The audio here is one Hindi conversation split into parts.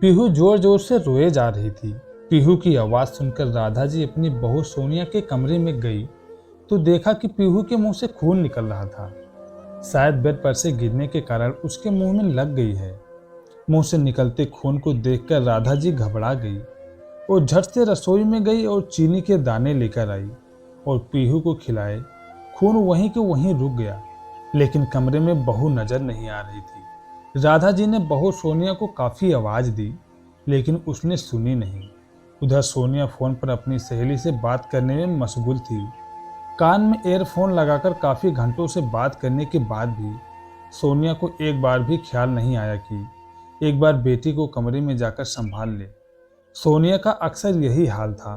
पीहू जोर जोर से रोए जा रही थी। पीहू की आवाज सुनकर राधा जी अपनी बहू सोनिया के कमरे में गई तो देखा कि पीहू के मुंह से खून निकल रहा था। शायद बेड पर से गिरने के कारण उसके मुंह में लग गई है। मुंह से निकलते खून को देखकर राधा जी घबरा गई और झट से रसोई में गई और चीनी के दाने लेकर आई और पीहू को खिलाए। खून वहीं के वहीं रुक गया, लेकिन कमरे में बहू नजर नहीं आ रही थी। राधा जी ने बहू सोनिया को काफी आवाज दी, लेकिन उसने सुनी नहीं। उधर सोनिया फोन पर अपनी सहेली से बात करने में मशगूल थी। कान में एयरफोन लगाकर काफी घंटों से बात करने के बाद भी सोनिया को एक बार भी ख्याल नहीं आया कि एक बार बेटी को कमरे में जाकर संभाल ले। सोनिया का अक्सर यही हाल था।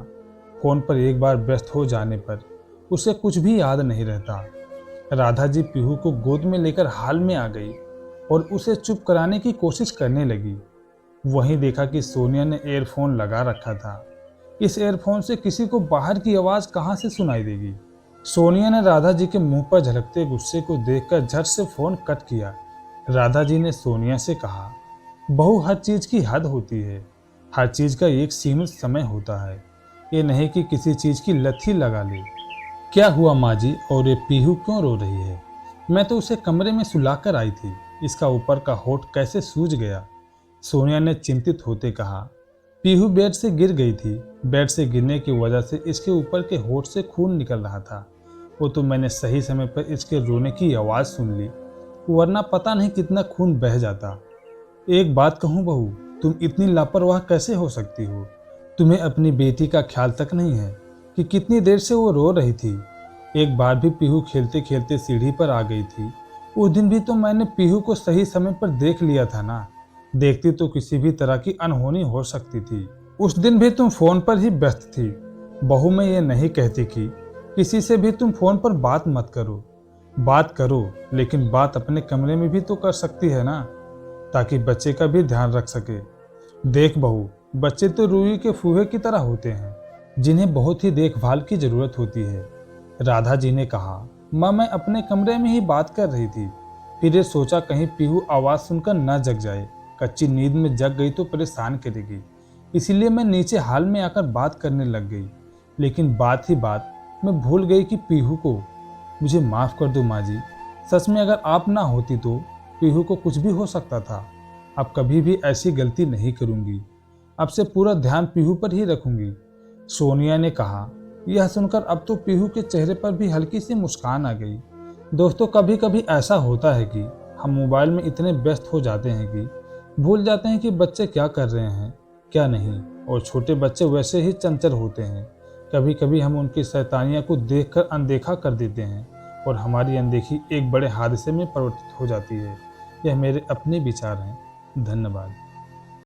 फोन पर एक बार व्यस्त हो जाने पर उसे कुछ भी याद नहीं रहता। राधा जी पीहू को गोद में लेकर हाल में आ गई और उसे चुप कराने की कोशिश करने लगी। वहीं देखा कि सोनिया ने एयरफोन लगा रखा था। इस एयरफोन से किसी को बाहर की आवाज कहां से सुनाई देगी। सोनिया ने राधा जी के मुंह पर झलकते गुस्से को देखकर झट से फोन कट किया। राधा जी ने सोनिया से कहा, बहू, हर चीज की हद होती है। हर चीज का एक सीमित समय होता है। ये नहीं कि किसी चीज की लत ही लगा ले। क्या हुआ माँ जी, और ये पीहू क्यों रो रही है? मैं तो उसे कमरे में सुलाकर आई थी। इसका ऊपर का होठ कैसे सूज गया? सोनिया ने चिंतित होते कहा। पीहू बेड से गिर गई थी। बेड से गिरने की वजह से इसके ऊपर के होठ से खून निकल रहा था। वो तो मैंने सही समय पर इसके रोने की आवाज सुन ली, वरना पता नहीं कितना खून बह जाता। एक बात कहूँ बहू, तुम इतनी लापरवाह कैसे हो सकती हो? तुम्हें अपनी बेटी का ख्याल तक नहीं है कि कितनी देर से वो रो रही थी। एक बार भी पीहू खेलते खेलते सीढ़ी पर आ गई थी। उस दिन भी तो मैंने पीहू को सही समय पर देख लिया था ना। देखती तो किसी भी तरह की अनहोनी हो सकती थी। उस दिन भी तुम फोन पर ही व्यस्त थी। बहू, मैं ये नहीं कहती कि किसी से भी तुम फोन पर बात मत करो। बात करो, लेकिन बात अपने कमरे में भी तो कर सकती है ना, ताकि बच्चे का भी ध्यान रख सके। देख बहू, बच्चे तो रूई के फूहे की तरह होते हैं, जिन्हें बहुत ही देखभाल की जरूरत होती है। राधा जी ने कहा, माँ, मैं अपने कमरे में ही बात कर रही थी। फिर ये सोचा कहीं पीहू आवाज सुनकर न जग जाए। कच्ची नींद में जग गई तो परेशान करेगी, इसीलिए मैं नीचे हाल में आकर बात करने लग गई। लेकिन बात ही बात मैं भूल गई कि पीहू को। मुझे माफ कर दो माँ जी। सच में अगर आप ना होती तो पीहू को कुछ भी हो सकता था। अब कभी भी ऐसी गलती नहीं करूंगी। अब से पूरा ध्यान पीहू पर ही रखूंगी। सोनिया ने कहा। यह सुनकर अब तो पीहू के चेहरे पर भी हल्की सी मुस्कान आ गई। दोस्तों, कभी कभी ऐसा होता है कि हम मोबाइल में इतने व्यस्त हो जाते हैं कि भूल जाते हैं कि बच्चे क्या कर रहे हैं, क्या नहीं। और छोटे बच्चे वैसे ही चंचल होते हैं। कभी कभी हम उनकी शैतानियां को देखकर अनदेखा कर देते हैं और हमारी अनदेखी एक बड़े हादसे में परिवर्तित हो जाती है। यह मेरे अपने विचार हैं। धन्यवाद।